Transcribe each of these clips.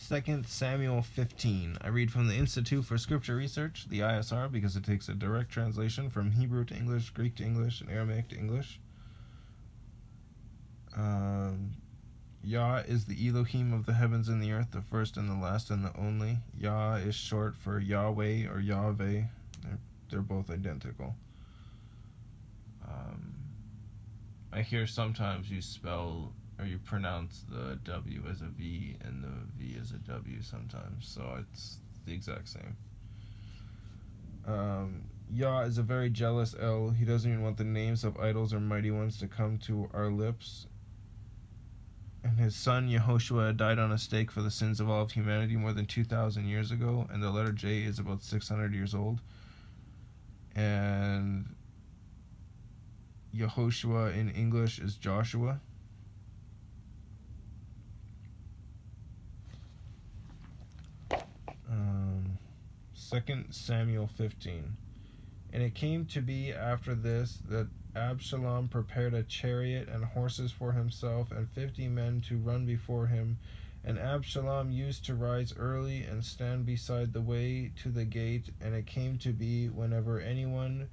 2 Samuel 15. I read from the Institute for Scripture Research, the ISR, because it takes a direct translation from Hebrew to English, Greek to English, and Aramaic to English. Yah is the Elohim of the heavens and the earth, the first and the last and the only. Yah is short for Yahweh or YahWeh. They're both identical. I hear sometimes you spell or you pronounce the W as a V and the V as a W sometimes, so it's the exact same. Yah is a very jealous El. He doesn't even want the names of idols or mighty ones to come to our lips. And his son Yehoshua died on a stake for the sins of all of humanity more than 2,000 years ago, and the letter J is about 600 years old. And Yehoshua in English is Joshua. Second Samuel 15. And it came to be after this that Absalom prepared a chariot and horses for himself and 50 men to run before him. And Absalom used to rise early and stand beside the way to the gate. And it came to be, whenever anyone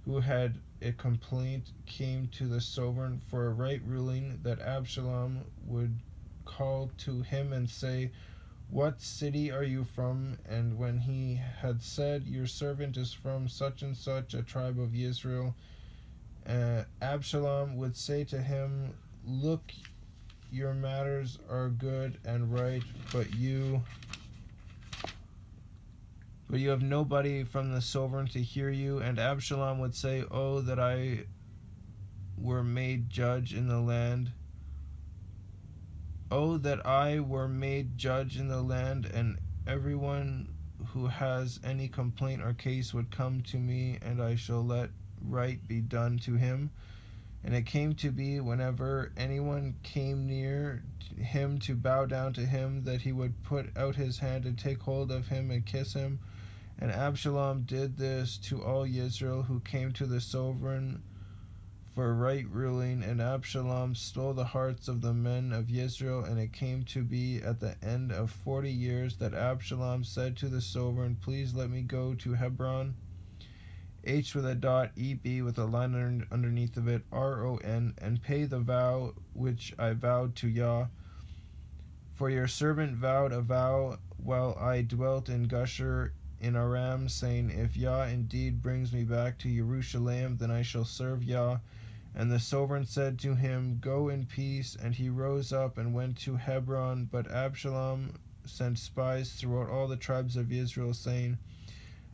who had a complaint came to the sovereign for a right ruling, that Absalom would call to him and say, "What city are you from?" And when he had said, "Your servant is from such and such a tribe of Israel," Absalom would say to him, "Look, your matters are good and right, but you have nobody from the sovereign to hear you." And Absalom would say, "Oh, that I were made judge in the land. Oh, that I were made judge in the land, and everyone who has any complaint or case would come to me, and I shall let right be done to him." And it came to be, whenever anyone came near him to bow down to him, that he would put out his hand and take hold of him and kiss him. And Absalom did this to all Israel who came to the sovereign for right ruling. And Absalom stole the hearts of the men of Israel. And it came to be at the end of 40 years that Absalom said to the sovereign, "Please let me go to Hebron." H with a dot, EB with a line underneath of it, RON, and pay the vow which I vowed to Yah. For your servant vowed a vow while I dwelt in Gusher in Aram, saying, "If Yah indeed brings me back to Jerusalem, then I shall serve Yah." And the sovereign said to him, "Go in peace." And he rose up and went to Hebron. But Absalom sent spies throughout all the tribes of Israel, saying,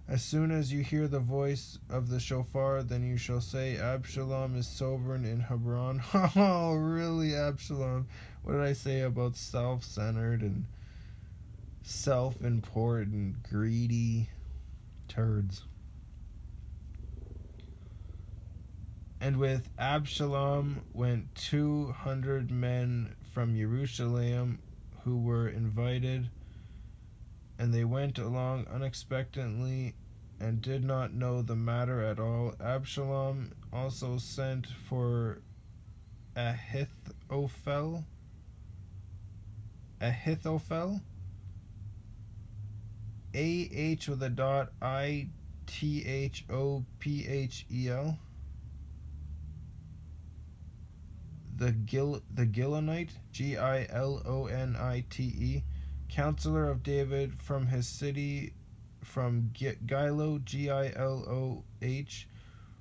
"As soon as you hear the voice of the shofar, then you shall say, 'Absalom is sovereign in Hebron.'" Oh, really, Absalom? What did I say about self-centered and self-important, greedy turds? And with Absalom went 200 men from Jerusalem who were invited, and they went along unexpectedly and did not know the matter at all. Absalom also sent for Ahithophel, AH with a dot, ITHOPHEL, the Gilonite, GILONITE, counselor of David, from his city, from Gilo, GILOH,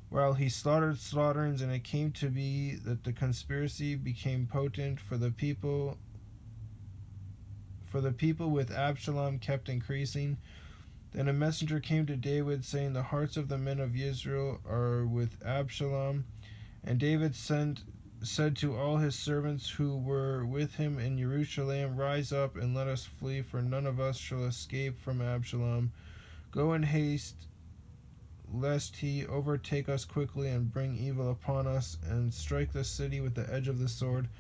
while he slaughtered slaughterings. And it came to be that the conspiracy became potent, for the people with Absalom kept increasing. Then a messenger came to David, saying, "The hearts of the men of Israel are with Absalom." And David said to all his servants who were with him in Jerusalem, "Rise up and let us flee, for none of us shall escape from Absalom. Go in haste, lest he overtake us quickly and bring evil upon us, and strike the city with the edge of the sword."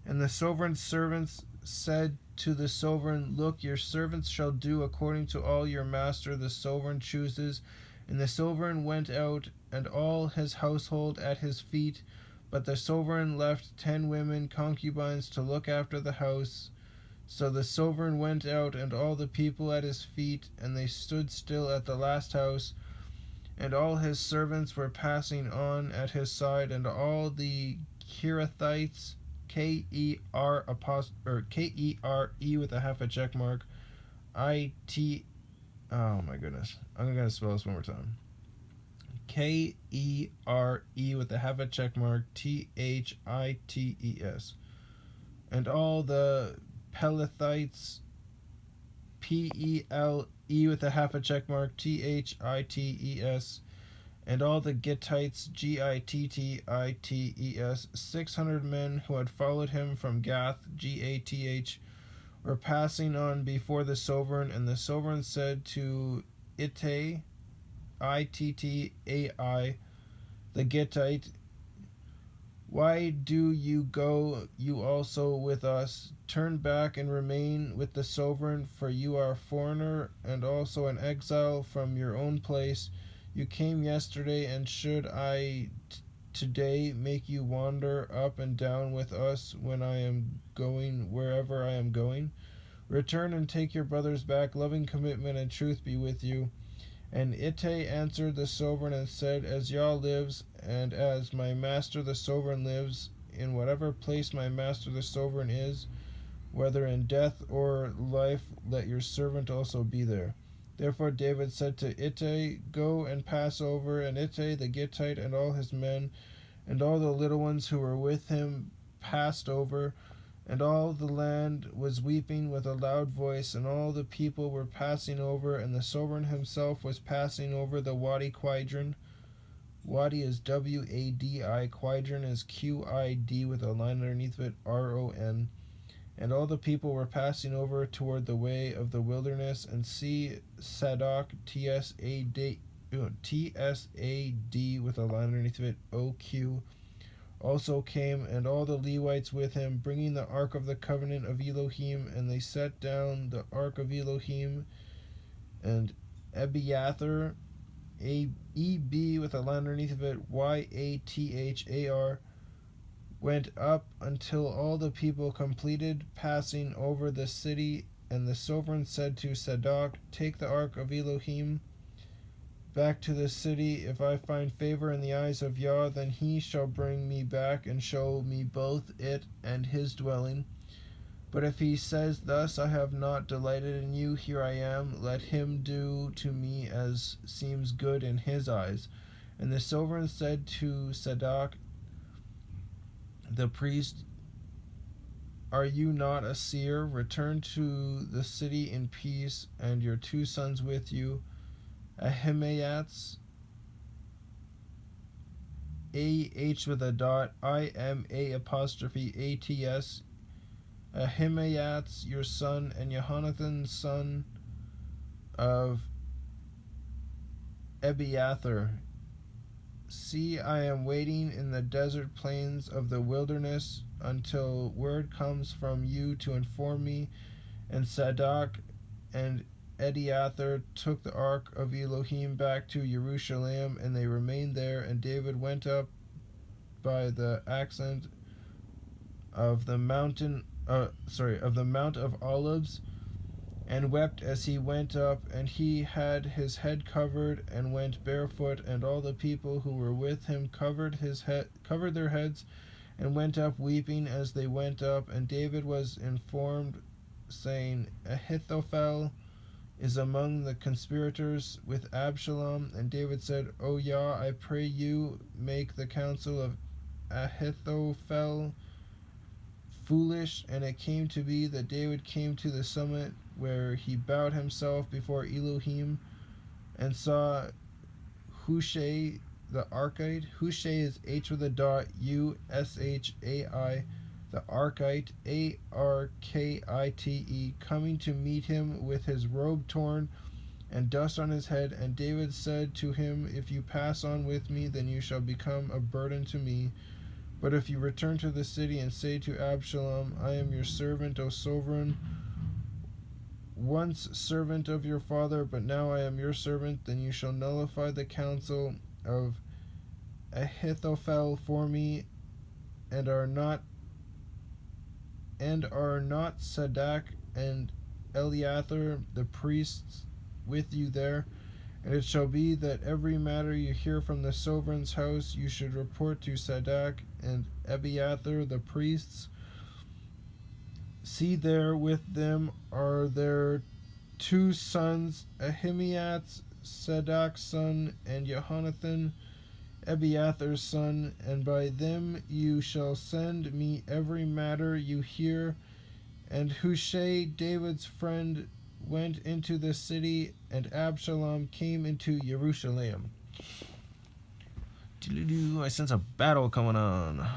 And the sovereign's servants said to the sovereign, "Look, your servants shall do according to all your master the sovereign chooses." And the sovereign went out, and all his household at his feet. But the sovereign left 10 women concubines to look after the house. So the sovereign went out, and all the people at his feet, and they stood still at the last house, and all his servants were passing on at his side, and all the Kerethites, Kere with a half a check mark, it. Oh my goodness, I'm gonna spell this one more time. Kere with a half a check mark, Thites, and all the Pelethites, Pele with a half a check mark, Thites, and all the Gittites, Gittites, 600 men who had followed him from Gath, Gath, were passing on before the sovereign. And the sovereign said to Ittai, Ittai, the Gittite, why do you go, you also, with us? Turn back and remain with the sovereign, for you are a foreigner and also an exile from your own place. You came yesterday, and should I today make you wander up and down with us when I am going wherever I am going? Return and take your brothers back. Loving commitment and truth be with you. And Ittai answered the sovereign and said, as Yah lives, and as my master the sovereign lives, in whatever place my master the sovereign is, whether in death or life, let your servant also be there. Therefore David said to Ittai, go and pass over. And Ittai the Gittite and all his men and all the little ones who were with him passed over. And all the land was weeping with a loud voice, and all the people were passing over, and the sovereign himself was passing over the Wadi Quidron. Wadi is Wadi, Quidron is Qid with a line underneath it, Ron. And all the people were passing over toward the way of the wilderness, and see Sadok, Tsad with a line underneath it, Oq, also came, and all the Levites with him, bringing the ark of the covenant of Elohim. And they set down the ark of Elohim, and Abiathar, Eb with a line underneath of it, Yathar, went up until all the people completed passing over the city. And the sovereign said to Sadok, take the ark of Elohim back to the city. If I find favor in the eyes of Yah, then he shall bring me back and show me both it and his dwelling. But if he says thus, I have not delighted in you, here I am, let him do to me as seems good in his eyes. And the sovereign said to Sadok the priest, are you not a seer? Return to the city in peace, and your 2 sons with you, Ahimaaz, with a dot, Ima', Ahimaaz your son, and Jehonathan son of Abiathar. See, I am waiting in the desert plains of the wilderness until word comes from you to inform me. And Sadok and Abiathar took the ark of Elohim back to Jerusalem, and they remained there. And David went up by the ascent of the Mount of Olives, and wept as he went up. And he had his head covered, and went barefoot. And all the people who were with him covered their heads, and went up weeping as they went up. And David was informed, saying, Ahithophel is among the conspirators with Absalom. And David said, O Yah, I pray you, make the counsel of Ahithophel foolish. And it came to be that David came to the summit, where he bowed himself before Elohim, and saw Hushai the Archite. Hushai is H with a dot, Ushai, the Archite, Arkite, coming to meet him with his robe torn and dust on his head. And David said to him, if you pass on with me, then you shall become a burden to me. But if you return to the city and say to Absalom, I am your servant, O sovereign, once servant of your father, but now I am your servant, then you shall nullify the counsel of Ahithophel for me, and are not Sadok and Eleazar the priests with you there. And it shall be that every matter you hear from the sovereign's house you should report to Sadak and Abiathar the priests. See, there with them are their two sons, Ahimaaz, Sadok's son, and Jehonathan, Abiathar's son, and by them you shall send me every matter you hear. And Hushai, David's friend, went into the city, and Absalom came into Jerusalem. I sense a battle coming on.